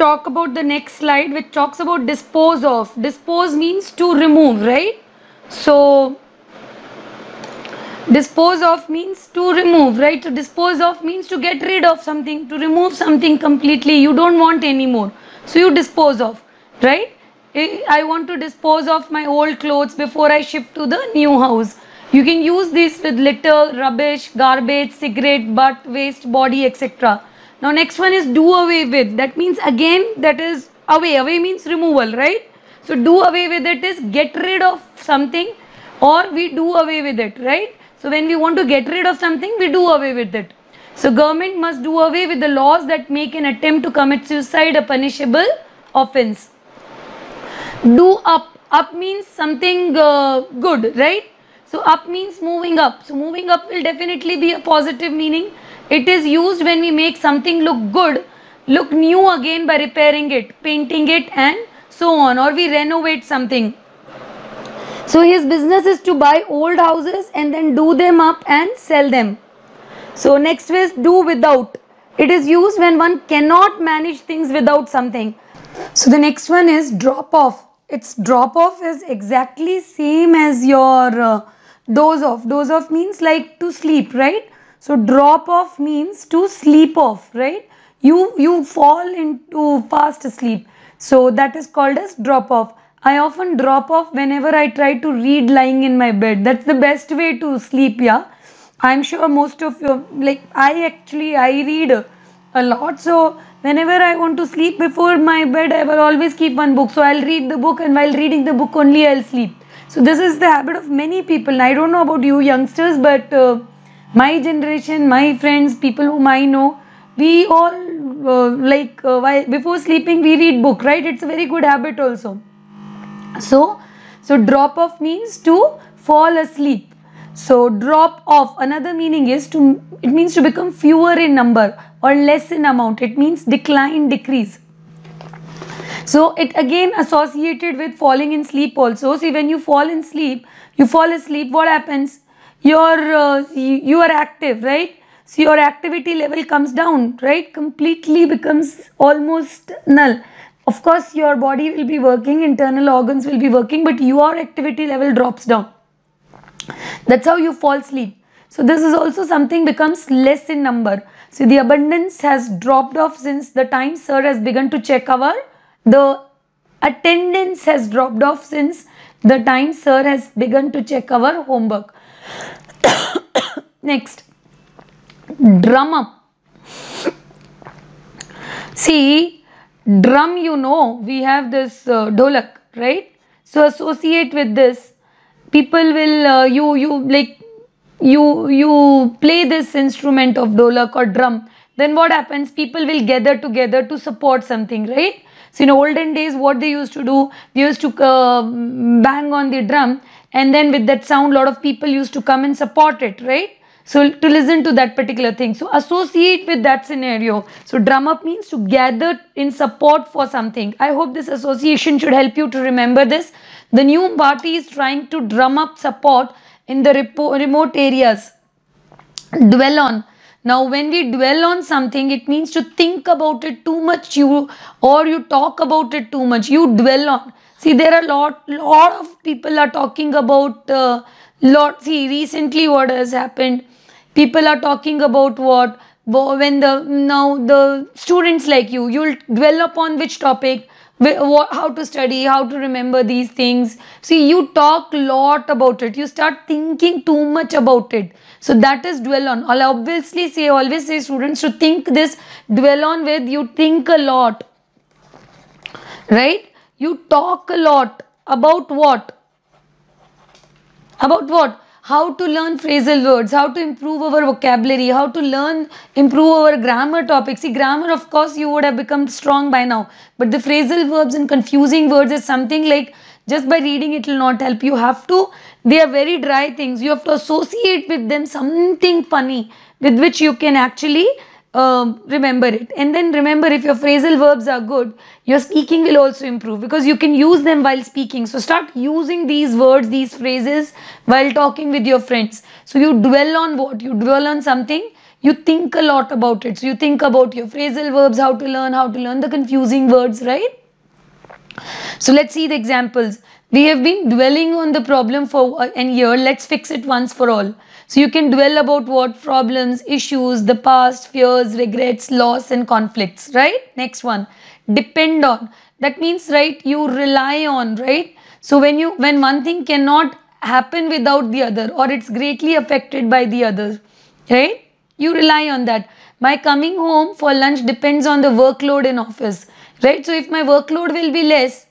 talk about the next slide, which talks about dispose of. Dispose means to remove, right? So dispose of means to remove, right? So dispose of means to get rid of something, to remove something completely. You don't want anymore, so you dispose of, right? I want to dispose of my old clothes before I shift to the new house. You can use this with litter, rubbish, garbage, cigarette, butt, waste, body, etc. Now next one is do away with. That means again, that is away. Away means removal, right? So do away with it is get rid of something, or we do away with it, right? So when we want to get rid of something, we do away with it. So government must do away with the laws that make an attempt to commit suicide a punishable offense. Do up. Up means something good, right? So up means moving up. So moving up will definitely be a positive meaning. It is used when we make something look good, look new again by repairing it, painting it, and so on, or we renovate something. So his business is to buy old houses and then do them up and sell them. So next is do without. It is used when one cannot manage things without something. So the next one is drop off. Its drop off is exactly same as your doze off. Doze off means like to sleep, right? So drop off means to sleep off, right? You fall into fast sleep. So that is called as drop off. I often drop off whenever I try to read lying in my bed. That's the best way to sleep, yeah. I'm sure most of you, like I read a lot. So whenever I want to sleep before my bed, I will always keep one book. So I'll read the book, and while reading the book only I'll sleep. So this is the habit of many people. I don't know about you youngsters, but my generation, my friends, people whom I know, we all before sleeping we read book, right? It's a very good habit also. So drop off means to fall asleep. So drop off, another meaning is it means to become fewer in number or less in amount. It means decline, decrease. So it again associated with falling in sleep also. See, when you fall asleep, what happens? You are active, right? So your activity level comes down, right? Completely becomes almost null. Of course, your body will be working, internal organs will be working, but your activity level drops down. That's how you fall asleep. So this is also something becomes less in number. So the abundance has dropped off since the time sir has begun to check the attendance has dropped off since the time sir has begun to check our homework. Next, drum up. See, drum, we have this dholak, right? So associate with this, people will you play this instrument of dholak or drum. Then what happens? People will gather together to support something, right? So in olden days, what they used to do, they used to bang on the drum, and then with that sound, a lot of people used to come and support it, right? So to listen to that particular thing. So associate with that scenario. So drum up means to gather in support for something. I hope this association should help you to remember this. The new party is trying to drum up support in the remote areas. Dwell on. Now when we dwell on something, it means to think about it too much, you talk about it too much. You dwell on. See, there are lot of people are talking about see, recently what has happened, people are talking about what, when the students like you'll dwell upon which topic, how to study, how to remember these things. See, you talk a lot about it, you start thinking too much about it. So that is dwell on. I'll always say students to think this dwell on with, you think a lot, right? You talk a lot about what? About what? How to learn phrasal words, how to improve our vocabulary, how to improve our grammar topics. See, grammar, of course, you would have become strong by now. But the phrasal verbs and confusing words is something like, just by reading it will not help. You have to, they are very dry things. You have to associate with them something funny with which you can actually remember it. And then remember, if your phrasal verbs are good, your speaking will also improve because you can use them while speaking. So start using these words, these phrases while talking with your friends. So you dwell on what? You dwell on something, you think a lot about it. So you think about your phrasal verbs, how to learn the confusing words, right? So let's see the examples. We have been dwelling on the problem for a year. Let's fix it once for all. So you can dwell about what? Problems, issues, the past, fears, regrets, loss and conflicts, right? Next one. Depend on. That means, right, you rely on, right? So when one thing cannot happen without the other, or it's greatly affected by the other, right? You rely on that. My coming home for lunch depends on the workload in office, right? So if my workload will be less,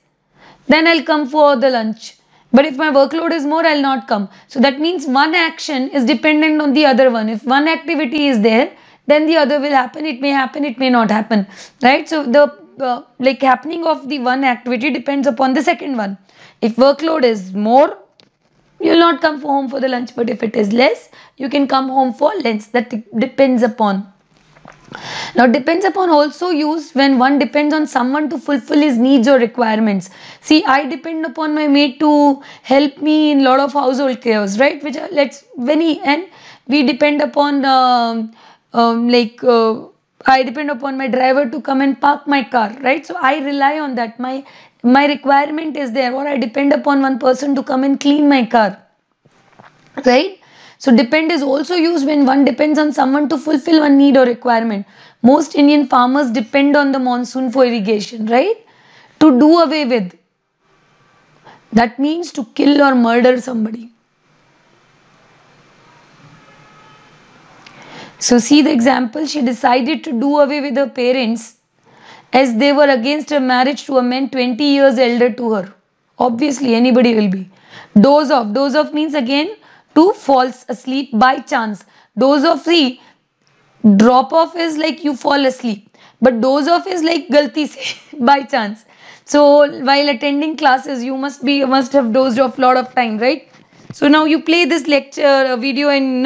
then I'll come for the lunch. But if my workload is more, I'll not come. So that means one action is dependent on the other one. If one activity is there, then the other will happen. It may not happen, right? So the like happening of the one activity depends upon the second one. If workload is more, you'll not come home for the lunch. But if it is less, you can come home for lunch. That depends upon. Now depends upon also used when one depends on someone to fulfill his needs or requirements. See, I depend upon my maid to help me in lot of household cares, right? Which and we depend upon I depend upon my driver to come and park my car, right? So I rely on that. My requirement is there, or I depend upon one person to come and clean my car, right? So depend is also used when one depends on someone to fulfill one need or requirement. Most Indian farmers depend on the monsoon for irrigation, right? To do away with. That means to kill or murder somebody. So see the example. She decided to do away with her parents as they were against her marriage to a man 20 years elder to her. Obviously anybody will be. Doze off. Doze off means again to fall asleep by chance. Doze off, see, drop off is like you fall asleep, but doze off is like galti se by chance. So while attending classes, you must have dozed off lot of time, right? So now you play this lecture video and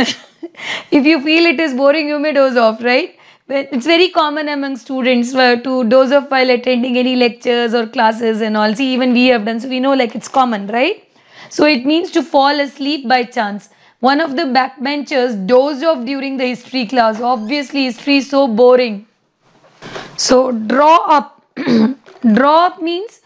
if you feel it is boring, you may doze off, right? But it's very common among students to doze off while attending any lectures or classes and all. See, even we have done, so we know like it's common, right? So it means to fall asleep by chance. One of the backbenchers dozed off during the history class. Obviously, history is so boring. So draw up. Draw up means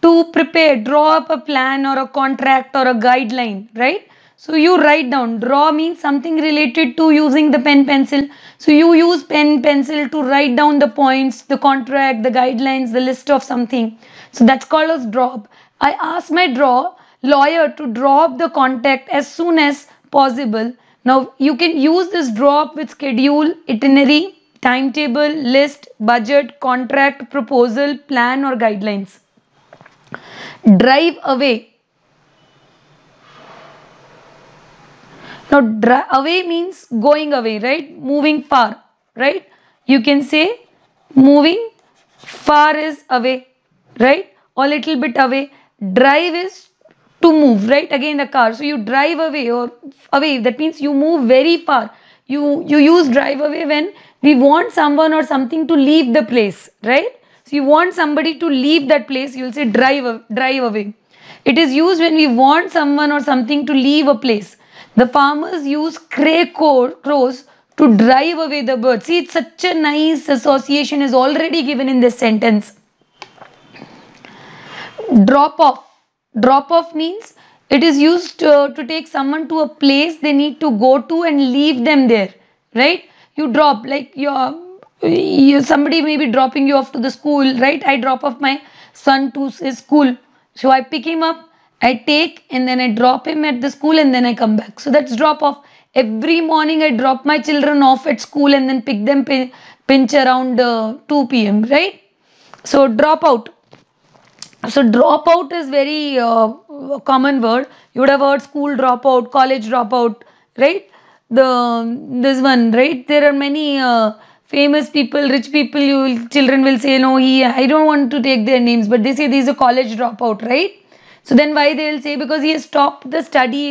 to prepare. Draw up a plan or a contract or a guideline, right? So you write down. Draw means something related to using the pen pencil. So you use pen pencil to write down the points, the contract, the guidelines, the list of something. So that's called as draw up. I asked my lawyer to draw up the contract as soon as possible. Now you can use this draw up with schedule, itinerary, timetable, list, budget, contract, proposal, plan or guidelines. Drive away. Now away means going away, right? Moving far, right? You can say moving far is away, right? Or little bit away. Drive is to move, right? Again the car. So you drive away or away. That means you move very far. You use drive away when we want someone or something to leave the place, right? So you want somebody to leave that place, you'll say drive away. It is used when we want someone or something to leave a place. The farmers use crows to drive away the birds. See, it's such a nice association is already given in this sentence. Drop off. Drop off means it is used to take someone to a place they need to go to and leave them there, right? You drop, like somebody may be dropping you off to the school, right? I drop off my son to his school. So I pick him up, I take and then I drop him at the school and then I come back. So that's drop off. Every morning I drop my children off at school and then pick them pinch around 2 p.m., right? So drop out. So dropout is very common word. You would have heard school dropout, college dropout, right? This one, right? There are many famous people, rich people. Children will say, no, I don't want to take their names, but they say he is a college dropout, right? So then why they will say? Because he has stopped the study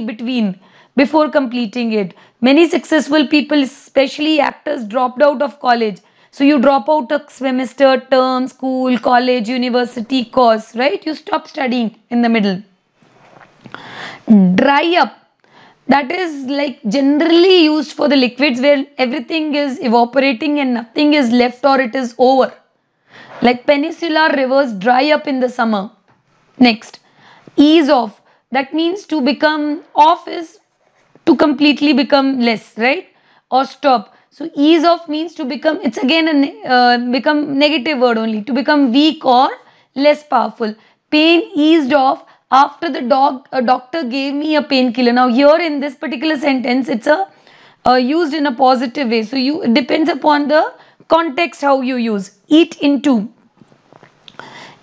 before completing it. Many successful people, especially actors, dropped out of college. So you drop out a semester, term, school, college, university course, right? You stop studying in the middle. Dry up. That is like generally used for the liquids where everything is evaporating and nothing is left or it is over. Like peninsular rivers dry up in the summer. Next, ease off. That means to become off is to completely become less, right? Or stop. So ease off means to become, it's again a become negative word only, to become weak or less powerful. Pain eased off after the doctor gave me a painkiller. Now here in this particular sentence, it's a used in a positive way. So you, it depends upon the context how you use. Eat into.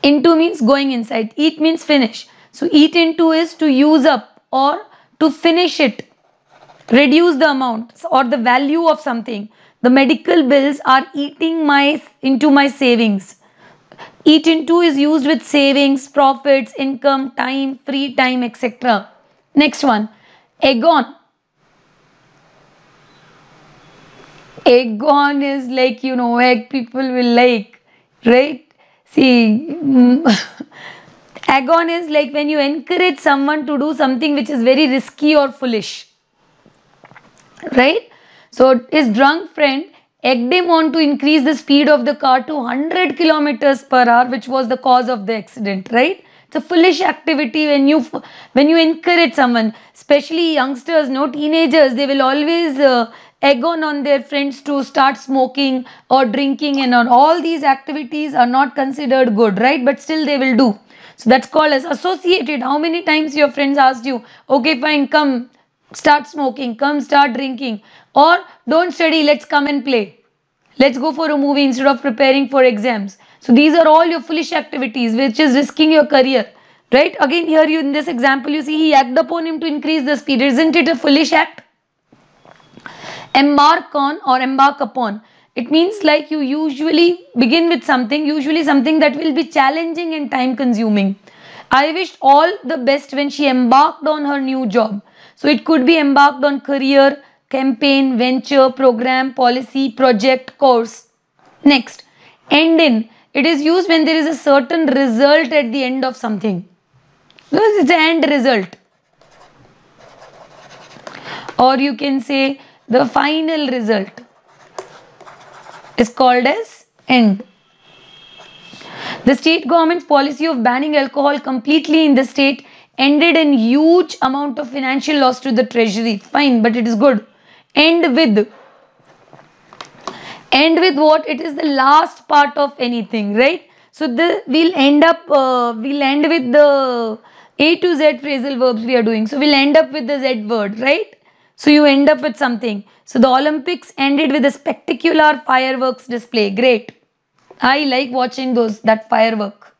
Into means going inside. Eat means finish. So eat into is to use up or to finish it. Reduce the amount or the value of something. The medical bills are eating into my savings. Eat into is used with savings, profits, income, time, free time, etc. Next one, agon. Agon is like, egg people will like, right? See, agon is like when you encourage someone to do something which is very risky or foolish, right? So his drunk friend egged him on to increase the speed of the car to 100 kilometers per hour, which was the cause of the accident, right? It's a foolish activity when you encourage someone, especially youngsters, no teenagers, they will always egg on their friends to start smoking or drinking, and all these activities are not considered good, right? But still they will do. So that's called as associated. How many times your friends asked you, okay fine, come start smoking, come start drinking, or don't study, let's come and play, let's go for a movie instead of preparing for exams. So these are all your foolish activities which is risking your career, right? Again here you in this example you see he acted upon him to increase the speed. Isn't it a foolish act? Embark on or embark upon, it means like you usually begin with something, usually something that will be challenging and time consuming. I wished all the best when she embarked on her new job. So it could be embarked on career, campaign, venture, program, policy, project, course. Next, end in. It is used when there is a certain result at the end of something. Because it's the end result. Or you can say the final result is called as end. The state government's policy of banning alcohol completely in the state ended in huge amount of financial loss to the treasury. Fine, but it is good. End with. End with what? It is the last part of anything, right? So we'll end with the A to Z phrasal verbs we are doing. So we'll end up with the Z word, right? So you end up with something. So the Olympics ended with a spectacular fireworks display. Great. I like watching that firework.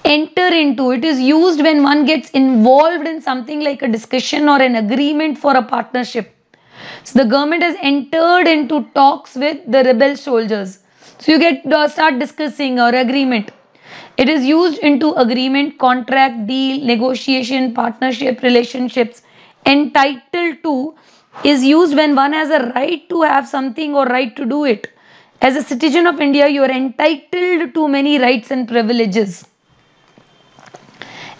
Enter into. It is used when one gets involved in something like a discussion or an agreement for a partnership. So the government has entered into talks with the rebel soldiers. So you start discussing or agreement. It is used into agreement, contract, deal, negotiation, partnership, relationships. Entitled to is used when one has a right to have something or right to do it. As a citizen of India, you are entitled to many rights and privileges.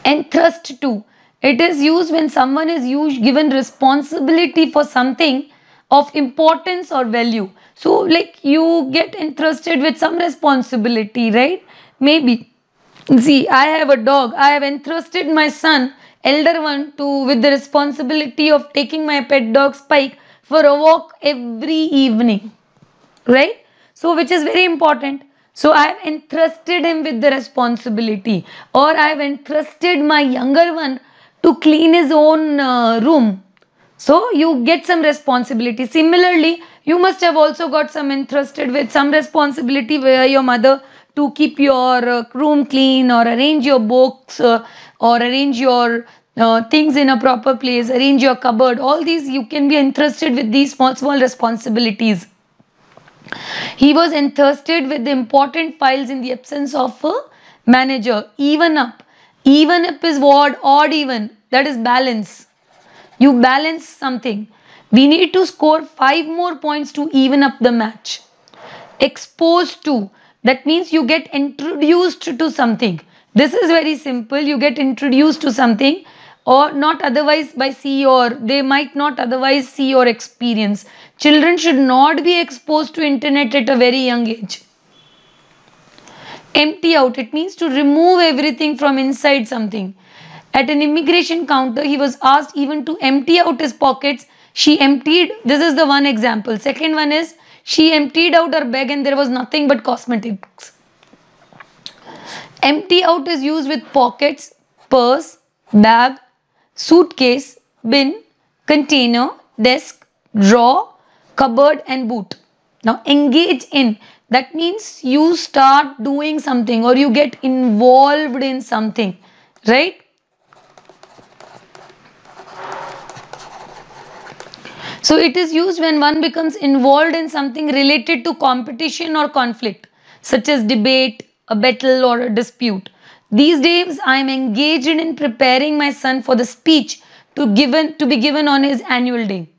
Entrust to. It is used when someone is given responsibility for something of importance or value. So like you get entrusted with some responsibility, right? Maybe. See, I have a dog. I have entrusted my son, elder one, with the responsibility of taking my pet dog Spike for a walk every evening, right? So which is very important. So I have entrusted him with the responsibility, or I have entrusted my younger one to clean his own room. So you get some responsibility. Similarly, you must have also got some entrusted with some responsibility by your mother to keep your room clean, or arrange your books, or arrange your things in a proper place, arrange your cupboard. All these you can be entrusted with these small responsibilities. He was entrusted with the important files in the absence of a manager. Even up. Even up is what? Odd even. That is balance. You balance something. We need to score 5 more points to even up the match. Exposed to. That means you get introduced to something. This is very simple. You get introduced to something, or not otherwise by see, or they might not otherwise see or experience. Children should not be exposed to internet at a very young age. Empty out, it means to remove everything from inside something. At an immigration counter, he was asked even to empty out his pockets. She emptied, this is the one example. Second one is, she emptied out her bag and there was nothing but cosmetics. Empty out is used with pockets, purse, bag, suitcase, bin, container, desk, drawer, cupboard and boot. Now engage in, that means you start doing something or you get involved in something, right? So it is used when one becomes involved in something related to competition or conflict, such as debate, a battle or a dispute. These days I am engaged in preparing my son for the speech to be given on his annual day.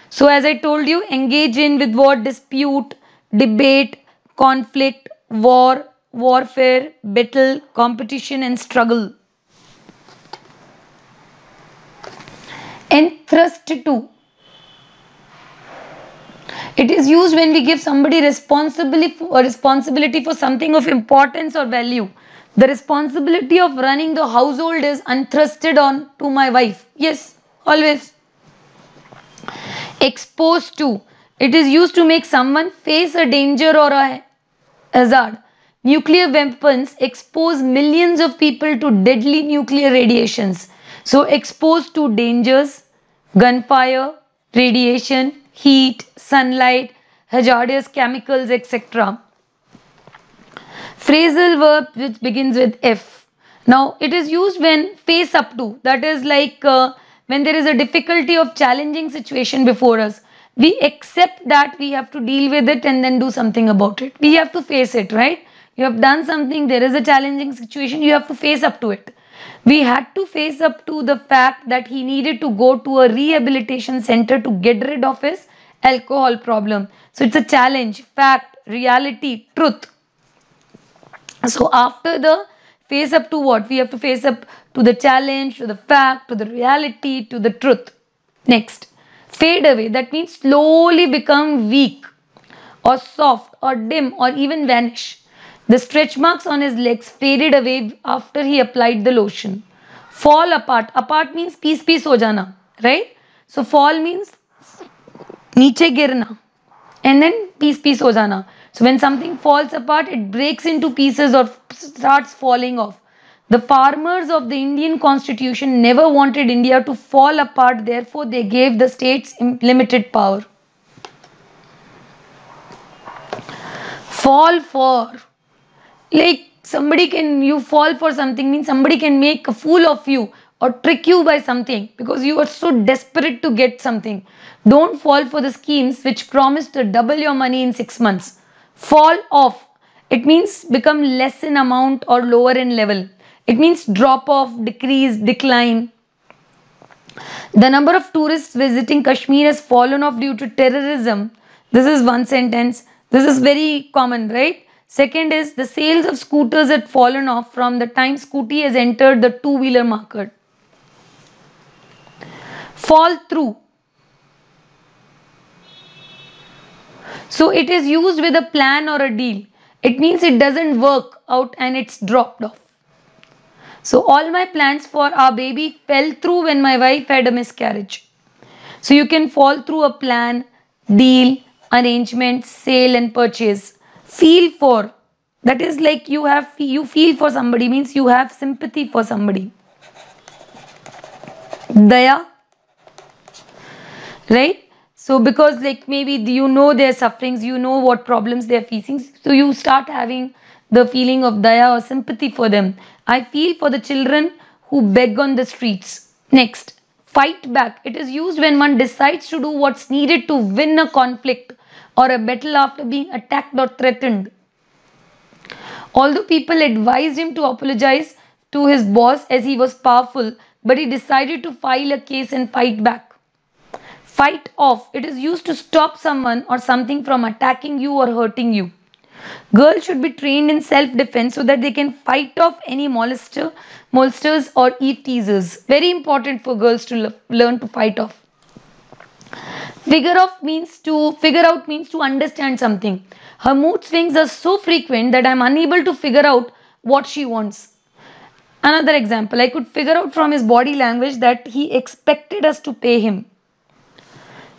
So as I told you, engage in with what? Dispute, debate, conflict, war, warfare, battle, competition and struggle. Entrust to. It is used when we give somebody responsibility for something of importance or value. The responsibility of running the household is entrusted on to my wife. Yes, always. Exposed to. It is used to make someone face a danger or a hazard. Nuclear weapons expose millions of people to deadly nuclear radiations. So exposed to dangers, gunfire, radiation, heat, sunlight, hazardous chemicals, etc. Phrasal verb which begins with F. Now it is used when face up to, that is like when there is a difficulty of challenging situation before us. We accept that we have to deal with it and then do something about it. We have to face it, right? You have done something, there is a challenging situation, you have to face up to it. We had to face up to the fact that he needed to go to a rehabilitation center to get rid of his alcohol problem. So it's a challenge, fact, reality, truth. So after the face up to what? We have to face up to the challenge, to the fact, to the reality, to the truth. Next, fade away. That means slowly become weak or soft or dim or even vanish. The stretch marks on his legs faded away after he applied the lotion. Fall apart. Apart means piece ho jana, right? So fall means नीचे गिरना and then piece हो जाना. So when something falls apart, it breaks into pieces or starts falling off. The farmers of the Indian Constitution never wanted India to fall apart, therefore they gave the states limited power. Fall for, like you fall for something means somebody can make a fool of you or trick you by something because you are so desperate to get something. Don't fall for the schemes which promise to double your money in 6 months. Fall off. It means become less in amount or lower in level. It means drop off, decrease, decline. The number of tourists visiting Kashmir has fallen off due to terrorism. This is one sentence. This is very common, right? Second is the sales of scooters had fallen off from the time scooty has entered the two-wheeler market. Fall through. So it is used with a plan or a deal. It means it doesn't work out and it's dropped off. So all my plans for our baby fell through when my wife had a miscarriage. So you can fall through a plan, deal, arrangement, sale and purchase. Feel for. That is like you feel for somebody means you have sympathy for somebody. Daya. Right? So because like maybe you know their sufferings, you know what problems they are facing. So you start having the feeling of daya or sympathy for them. I feel for the children who beg on the streets. Next, fight back. It is used when one decides to do what's needed to win a conflict or a battle after being attacked or threatened. Although people advised him to apologize to his boss as he was powerful, but he decided to file a case and fight back. Fight off. It is used to stop someone or something from attacking you or hurting you. Girls should be trained in self-defense so that they can fight off any molesters or eat teasers. Very important for girls to learn to fight off. Figure out means to understand something. Her mood swings are so frequent that I'm unable to figure out what she wants. Another example, I could figure out from his body language that he expected us to pay him.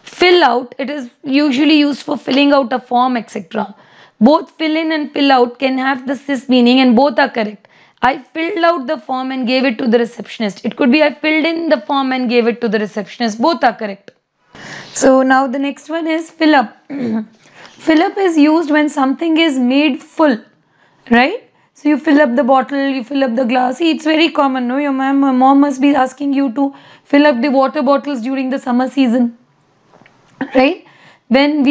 Fill out, it is usually used for filling out a form, etc. Both fill in and fill out can have the cis meaning and both are correct. I filled out the form and gave it to the receptionist. It could be I filled in the form and gave it to the receptionist. Both are correct. So now the next one is fill up. Fill up is used when something is made full, right? So you fill up the bottle, you fill up the glass. See, it's very common, no? Your mom must be asking you to fill up the water bottles during the summer season, right? When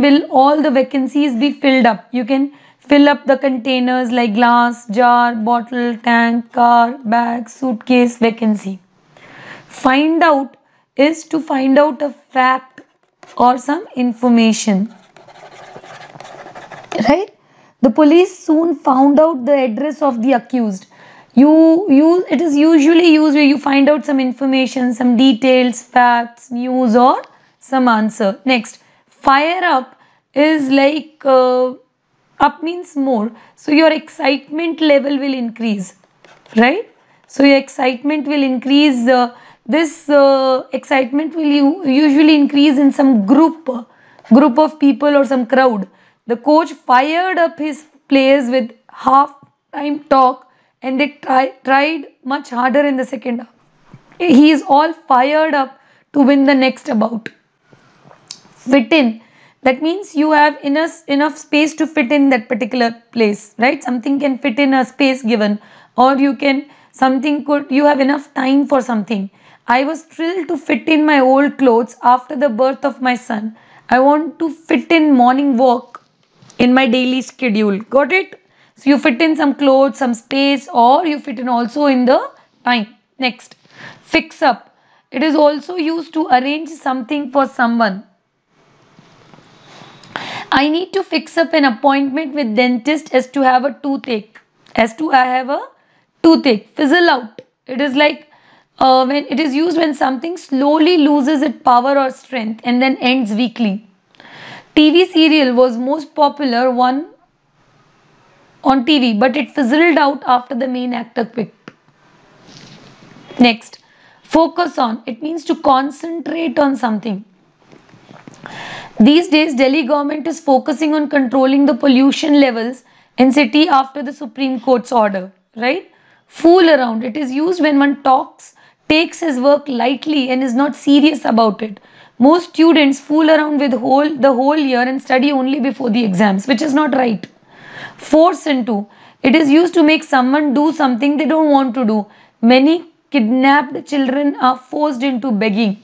will all the vacancies be filled up? You can fill up the containers like glass, jar, bottle, tank, car, bag, suitcase, vacancy. Find out is to find out a fact or some information, right? The police soon found out the address of the accused. It is usually used where you find out some information, some details, facts, news, or some answer. Next, fire up is like up means more. So your excitement level will increase, right? So your excitement will increase. This excitement will usually increase in some group of people or some crowd. The coach fired up his players with half-time talk and they tried much harder in the second half. He is all fired up to win the next bout. Fit in. That means you have enough space to fit in that particular place, right? Something can fit in a space given, or you have enough time for something. I was thrilled to fit in my old clothes after the birth of my son. I want to fit in morning walk in my daily schedule. Got it? So you fit in some clothes, some space, or you fit in also in the time. Next, fix up. It is also used to arrange something for someone. I need to fix up an appointment with dentist as to have a toothache. I have a toothache. Fizzle out. It is like when it is used when something slowly loses its power or strength and then ends weakly. TV serial was most popular one on TV, but it fizzled out after the main actor quit. Next, focus on. It means to concentrate on something. These days, Delhi government is focusing on controlling the pollution levels in city after the Supreme Court's order, right? Fool around. It is used when one takes his work lightly and is not serious about it. Most students fool around with the whole year and study only before the exams, which is not right. Force into. It is used to make someone do something they don't want to do. Many kidnapped children are forced into begging.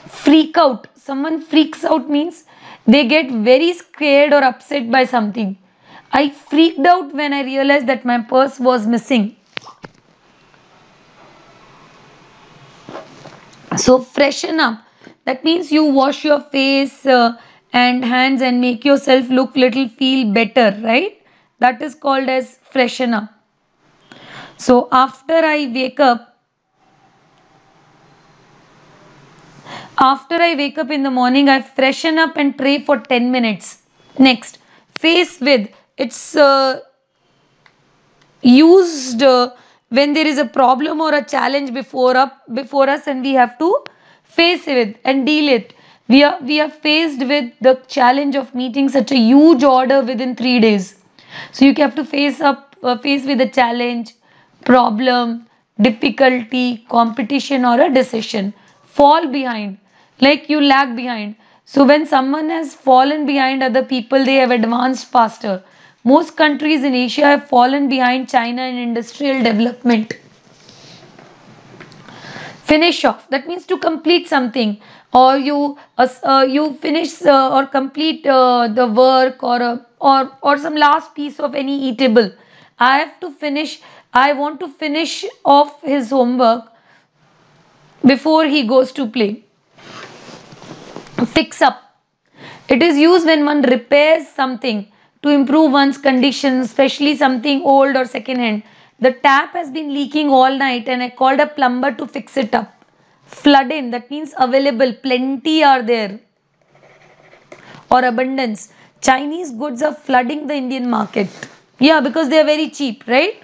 Freak out. Someone freaks out means they get very scared or upset by something. I freaked out when I realized that my purse was missing. So freshen up. That means you wash your face and hands and make yourself feel better, right? That is called as freshen up. So after I wake up in the morning, I freshen up and pray for 10 minutes. Next, face with. It's used when there is a problem or a challenge before us and we have to face with and deal it. We are faced with the challenge of meeting such a huge order within 3 days. So you have to face with a challenge, problem, difficulty, competition or a decision. Fall behind, like you lag behind. So when someone has fallen behind other people, they have advanced faster. Most countries in Asia have fallen behind China in industrial development. Finish off. That means to complete something, or you finish or complete the work or some last piece of any eatable. I want to finish off his homework before he goes to play. Fix up. It is used when one repairs something to improve one's condition, especially something old or second hand. The tap has been leaking all night and I called a plumber to fix it up. Flood in, that means available, plenty are there, or abundance. Chinese goods are flooding the Indian market. Yeah, because they are very cheap, right?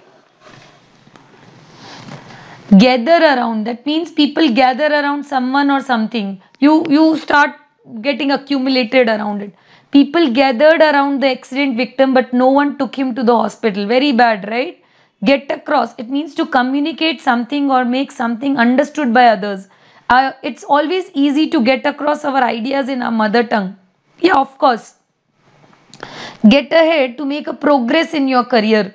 Gather around, that means people gather around someone or something. You start getting accumulated around it. People gathered around the accident victim but no one took him to the hospital. Very bad, right? Get across, it means to communicate something or make something understood by others. It's always easy to get across our ideas in our mother tongue. Yeah, of course. Get ahead to make a progress in your career.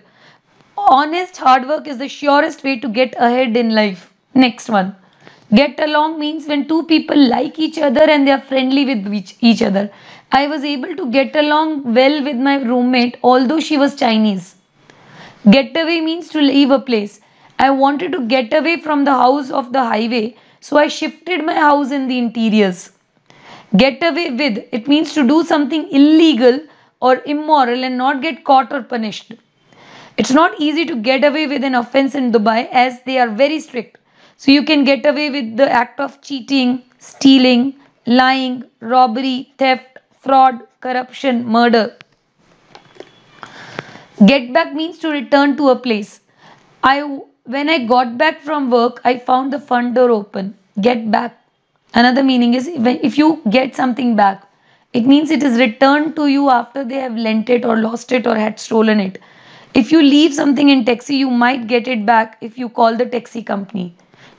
Honest hard work is the surest way to get ahead in life. Next one. Get along means when two people like each other and they are friendly with each other. I was able to get along well with my roommate although she was Chinese. Get away means to leave a place. I wanted to get away from the house of the highway, so I shifted my house in the interiors. Get away with, it means to do something illegal or immoral and not get caught or punished. It's not easy to get away with an offense in Dubai as they are very strict. So you can get away with the act of cheating, stealing, lying, robbery, theft, fraud, corruption, murder. Get back means to return to a place. I when I got back from work, I found the front door open. Get back. Another meaning is if you get something back, it means it is returned to you after they have lent it or lost it or had stolen it. If you leave something in taxi, you might get it back if you call the taxi company.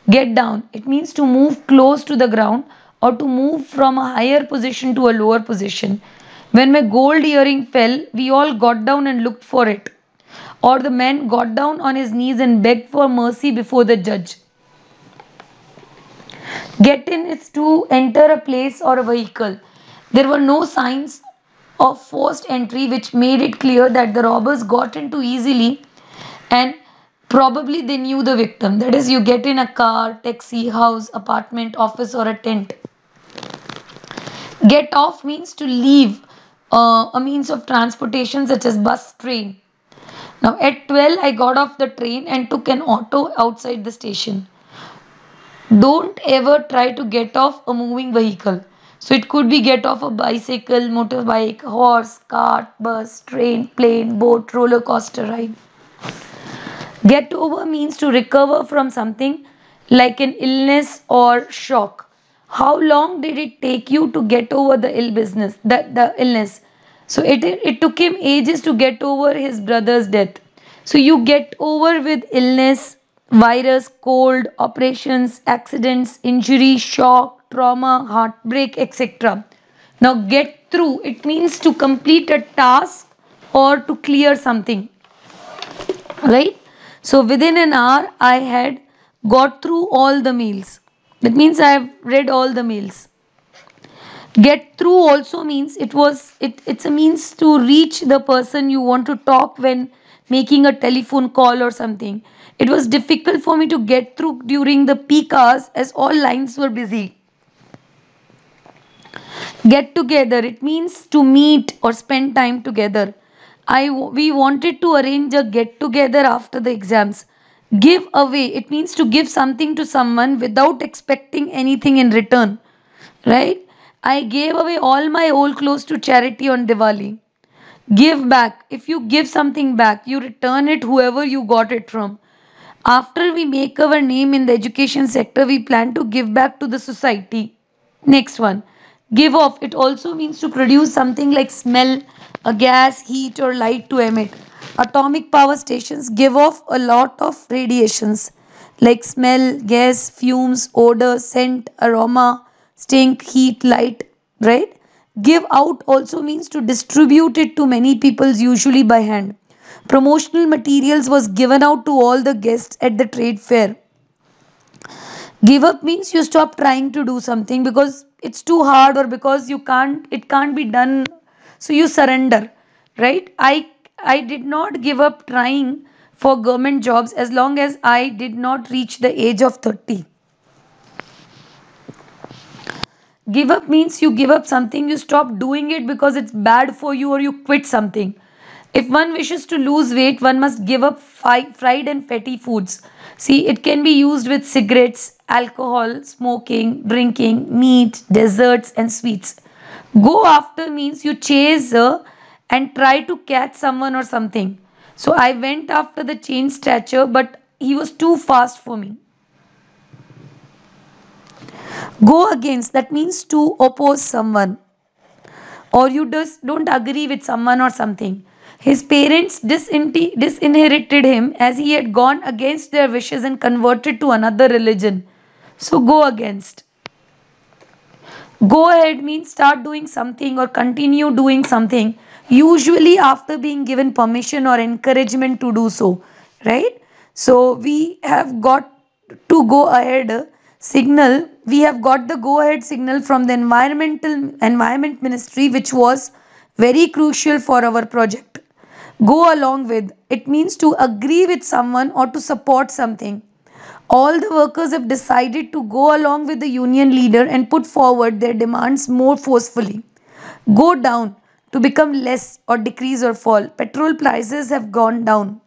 Get down. It means to move close to the ground or to move from a higher position to a lower position. When my gold earring fell, we all got down and looked for it. Or the man got down on his knees and begged for mercy before the judge. Get in is to enter a place or a vehicle. There were no signs of forced entry which made it clear that the robbers got in too easily and probably they knew the victim. That is, you get in a car, taxi, house, apartment, office, or a tent. Get off means to leave a means of transportation such as bus, train. Now at 12, I got off the train and took an auto outside the station. Don't ever try to get off a moving vehicle. So it could be get off a bicycle, motorbike, horse, cart, bus, train, plane, boat, roller coaster ride. Get over means to recover from something like an illness or shock. How long did it take you to get over the illness? So it took him ages to get over his brother's death. So you get over with illness, virus, cold, operations, accidents, injury, shock, trauma, heartbreak, etc. Now get through, it means to complete a task or to clear something, right? So within an hour I had got through all the meals. That means I have read all the meals. Get through also means it's a means to reach the person you want to talk when making a telephone call or something. It was difficult for me to get through during the peak hours as all lines were busy. Get together, it means to meet or spend time together. We wanted to arrange a get together after the exams. Give away, it means to give something to someone without expecting anything in return, right? I gave away all my old clothes to charity on Diwali. Give back, if you give something back, you return it whoever you got it from. After we make our name in the education sector, we plan to give back to the society. Next one. Give off. It also means to produce something like smell, a gas, heat, or light to emit. Atomic power stations give off a lot of radiations like smell, gas, fumes, odor, scent, aroma, stink, heat, light, right? Give out also means to distribute it to many people, usually by hand. Promotional materials was given out to all the guests at the trade fair. Give up means you stop trying to do something because it's too hard or because it can't be done, so you surrender, right? I did not give up trying for government jobs as long as I did not reach the age of 30. Give up means you give up something, you stop doing it because it's bad for you, or you quit something. If one wishes to lose weight, one must give up fried and fatty foods. See, it can be used with cigarettes, alcohol, smoking, drinking, meat, desserts, and sweets. Go after means you chase and try to catch someone or something. So I went after the chain snatcher, but he was too fast for me. Go against, that means to oppose someone, or you just don't agree with someone or something. His parents disinherited him as he had gone against their wishes and converted to another religion. So go against. Go ahead means start doing something or continue doing something, usually after being given permission or encouragement to do so, right? So we have got to go ahead signal. We have got the go ahead signal from the environment ministry, which was very crucial for our project. Go along with, it means to agree with someone or to support something. All the workers have decided to go along with the union leader and put forward their demands more forcefully. Go down, to become less or decrease or fall. Petrol prices have gone down.